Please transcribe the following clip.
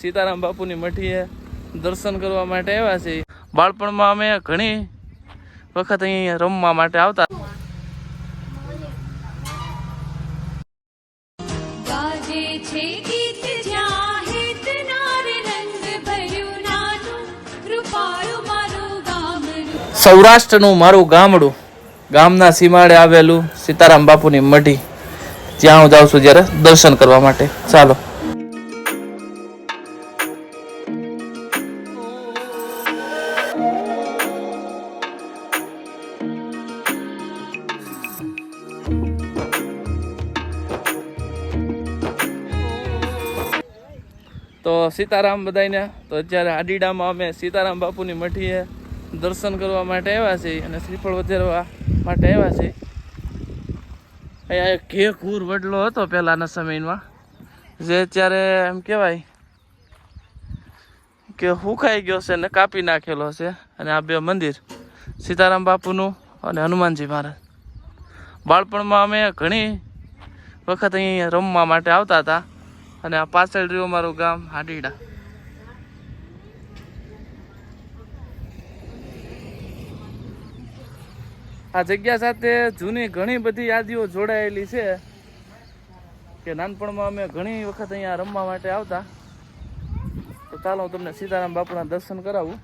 સીતારામ બાપુની મઠીએ દર્શન કરવા માટે આવ્યા છે. બાળપણમાં અમે ઘણી વખત અહીં રમવા માટે આવતા. સૌરાષ્ટ્રનું મારું ગામડું, ગામના સીમાડે આવેલું સીતારામ બાપુની મઢી, જ્યાં હું જાઉં છું જ્યારે દર્શન કરવા માટે. ચાલો. તો સીતારામ બધાને. તો અત્યારે આડીડામાં અમે સીતારામ બાપુની મઠીએ દર્શન કરવા માટે આવ્યા છીએ અને શ્રીફળ વધારવા માટે આવ્યા છીએ. અહીંયા એક ઘેઘૂર વડલો હતો પહેલાંના સમયમાં, જે અત્યારે એમ કહેવાય કે હુકાઈ ગયો છે ને કાપી નાખેલો છે. અને આ બે મંદિર, સીતારામ બાપુનું અને હનુમાનજી મહારાજ. બાળપણમાં અમે ઘણી વખત અહીં રમવા માટે આવતા હતા. અને આ પાછળ રહ્યું મારું ગામ હાડીડા. આ જગ્યા સાથે જૂની ઘણી બધી યાદીઓ જોડાયેલી છે કે નાનપણમાં અમે ઘણી વખત અહીંયા રમવા માટે આવતા. તો ચાલો હું તમને સીતારામ બાપુના દર્શન કરાવું.